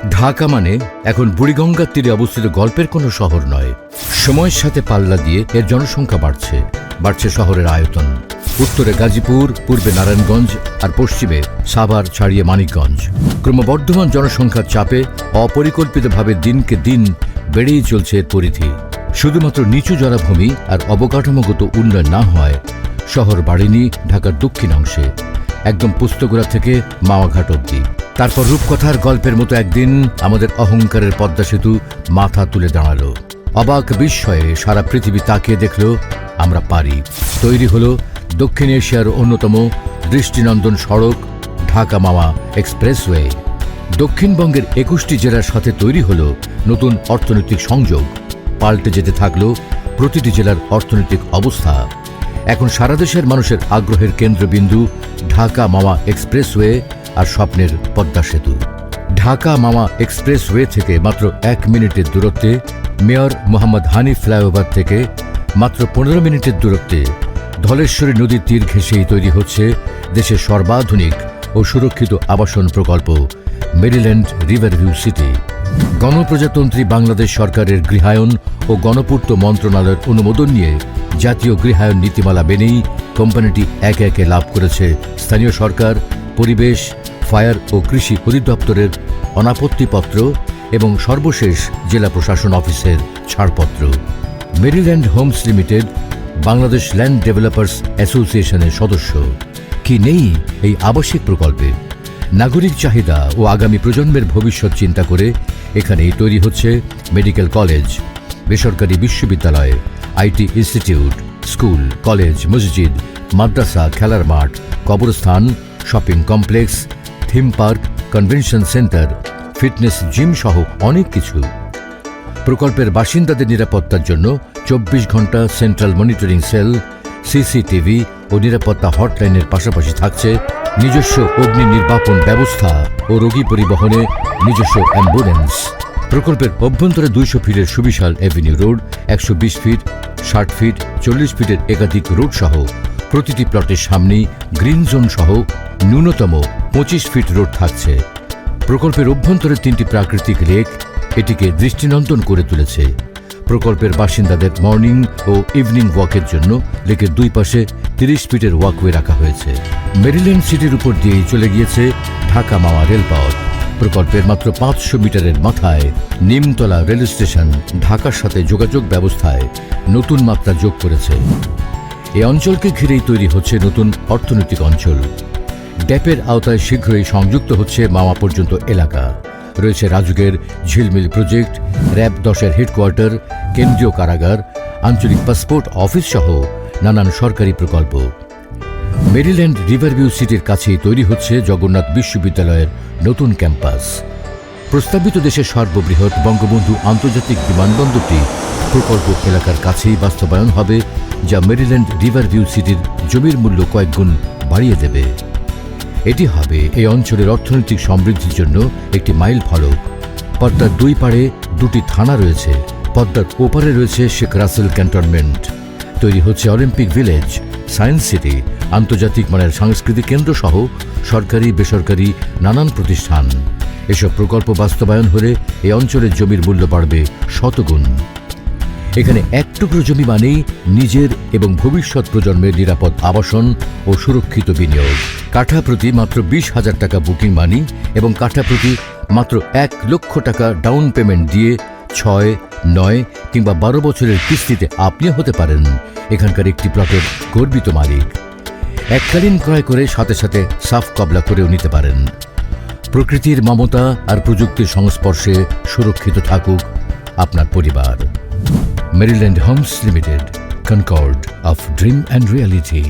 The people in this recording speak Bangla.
ঢাকা মানে এখন বুড়িগঙ্গার তীরে অবস্থিত গল্পের কোনো শহর নয়। সময়ের সাথে পাল্লা দিয়ে এর জনসংখ্যা বাড়ছে শহরের আয়তন। উত্তরে গাজীপুর, পূর্বে নারায়ণগঞ্জ আর পশ্চিমে সাভার ছাড়িয়ে মানিকগঞ্জ। ক্রমবর্ধমান জনসংখ্যার চাপে অপরিকল্পিতভাবে দিনকে দিন বেড়েই চলছে এর পরিধি। শুধুমাত্র নিচু জলাভূমি আর অবকাঠামোগত উন্নয়ন না হয় শহর বাড়েনি ঢাকার দক্ষিণ অংশে, একদম পুস্তগোড়া থেকে মাওয়াঘাট অব্দি। তারপর রূপকথার গল্পের মতো একদিন আমাদের অহংকারের পদ্মা সেতু মাথা তুলে দাঁড়ালো। অবাক বিস্ময়ে সারা পৃথিবী তাকিয়ে দেখল আমরা পারি। তৈরি হলো দক্ষিণ এশিয়ার অন্যতম দৃষ্টিনন্দন সড়ক ঢাকা মাওয়া এক্সপ্রেসওয়ে। দক্ষিণবঙ্গের 21টি জেলার সাথে তৈরি হলো নতুন অর্থনৈতিক সংযোগ। পাল্টে যেতে থাকলো প্রতিটি জেলার অর্থনৈতিক অবস্থা। এখন সারা দেশের মানুষের আগ্রহের কেন্দ্রবিন্দু ঢাকা মাওয়া এক্সপ্রেসওয়ে আর স্বপ্নের পদ্মা সেতু। ঢাকা মাওয়া এক্সপ্রেসওয়ে থেকে মাত্র 1 মিনিটের দূরত্বে, মেয়র মোহাম্মদ হানিফ ফ্লাইওভার থেকে মাত্র 15 মিনিটের দূরত্বে ধলেশ্বরী নদীর তীর ঘেঁষেই তৈরি হচ্ছে দেশের সর্বাধুনিক ও সুরক্ষিত আবাসন প্রকল্প মেরিল্যান্ড রিভারভিউ সিটি। গণপ্রজাতন্ত্রী বাংলাদেশ সরকারের গৃহায়ন ও গণপূর্ত মন্ত্রণালয়ের অনুমোদন নিয়ে জাতীয় গৃহায়ন নীতিমালা মেনেই কোম্পানিটি একে একে লাভ করেছে স্থানীয় সরকার, পরিবেশ, ফায়ার ও কৃষি অধিদপ্তরের অনাপত্তিপত্র এবং সর্বশেষ জেলা প্রশাসন অফিসের ছাড়পত্র। Maryland Homes Limited Bangladesh land developers অ্যাসোসিয়েশনের সদস্য। কি নেই এই আবাসিক প্রকল্পে? নাগরিক চাহিদা ও আগামী প্রজন্মের ভবিষ্যৎ চিন্তা করে এখানেই তৈরি হচ্ছে মেডিকেল কলেজ, বেসরকারি বিশ্ববিদ্যালয়, আইটি ইনস্টিটিউট, স্কুল, কলেজ, মসজিদ, মাদ্রাসা, খেলার মাঠ, কবরস্থান, shopping complex, theme park, convention centre, fitness gym সহ অনেক কিছু। প্রকল্পের বাসিন্দাদের নিরাপত্তার জন্য 24 ঘন্টা সেন্ট্রাল মনিটরিং সেল, সিসিটিভি ও নিরাপত্তা হটলাইনের পাশাপাশি থাকছে নিজস্ব অগ্নি নির্বাপন ব্যবস্থা ও রোগী পরিবহনে নিজস্ব অ্যাম্বুলেন্স। প্রকল্পের অভ্যন্তরে 200 ফিটের সুবিশাল এভিনিউ রোড, 120 ফিট, 60 ফিট, 40 ফিটের একাধিক রোড সহ প্রতিটি প্লটের সামনেই গ্রিন জোন সহ ন্যূনতম 25 ফিট রোড থাকছে। প্রকল্পের অভ্যন্তরে 3টি প্রাকৃতিক লেক এটিকে দৃষ্টিনন্দন করে তুলেছে। প্রকল্পের বাসিন্দাদের মর্নিং ও ইভিনিং ওয়াকের জন্য লেকের দুই পাশে 30 ফিটের ওয়াকওয়ে রাখা হয়েছে। মেরিল্যান্ড সিটির উপর দিয়েই চলে গিয়েছে ঢাকা মাওয়া রেলপথ। প্রকল্পের মাত্র 500 মিটারের মাথায় নিমতলা রেল স্টেশন ঢাকার সাথে যোগাযোগ ব্যবস্থায় নতুন মাত্রা যোগ করেছে। এই অঞ্চলকে ঘিরেই তৈরি হচ্ছে নতুন অর্থনৈতিক অঞ্চল। ড্যাপের আওতায় শীঘ্রই সংযুক্ত হচ্ছে মাওয়া পর্যন্ত এলাকা। রয়েছে রাজুকের ঝিলমিল প্রজেক্ট, র‍্যাব 10-এর হেডকোয়ার্টার, কেন্দ্রীয় কারাগার, আঞ্চলিক পাসপোর্ট অফিস সহ নানান সরকারি প্রকল্প। মেরিল্যান্ড রিভারভিউ সিটির কাছেই তৈরি হচ্ছে জগন্নাথ বিশ্ববিদ্যালয়ের নতুন ক্যাম্পাস। প্রস্তাবিত দেশের সর্ববৃহৎ বঙ্গবন্ধু আন্তর্জাতিক বিমানবন্দরটি প্রকল্প এলাকার কাছেই বাস্তবায়ন হবে, যা মেরিল্যান্ড রিভারভিউ সিটির জমির মূল্য কয়েক গুণ বাড়িয়ে দেবে। এটি হবে এই অঞ্চলের অর্থনৈতিক সমৃদ্ধির জন্য একটি মাইল ফলক। পদ্মার দুই পাড়ে 2টি থানা রয়েছে। পদ্মার ওপারে রয়েছে শেখ রাসেল ক্যান্টনমেন্ট। তৈরি হচ্ছে অলিম্পিক ভিলেজ, সায়েন্স সিটি, আন্তর্জাতিক মানের সাংস্কৃতিক কেন্দ্র সহ সরকারি বেসরকারি নানান প্রতিষ্ঠান। এসব প্রকল্প বাস্তবায়ন হলে এই অঞ্চলের জমির মূল্য বাড়বে শতগুণ। এখানে এক টুকরো জমি মানেই নিজের এবং ভবিষ্যৎ প্রজন্মের নিরাপদ আবাসন ও সুরক্ষিত বিনিয়োগ। কাঠা প্রতি মাত্র 20,000 টাকা বুকিং মানি এবং কাঠা প্রতি মাত্র 1 লক্ষ টাকা ডাউন পেমেন্ট দিয়ে 6, 9 কিংবা 12 বছরের কিস্তিতে আপনিও হতে পারেন এখানকার একটি প্লটের গর্বিত মালিক। এককালীন ক্রয় করে সাথে সাথে সাফ কবলা করেও নিতে পারেন। প্রকৃতির মমতা আর প্রযুক্তির সংস্পর্শে সুরক্ষিত থাকুক আপনার পরিবার। Maryland Homes Limited, Concord of Dream and Reality.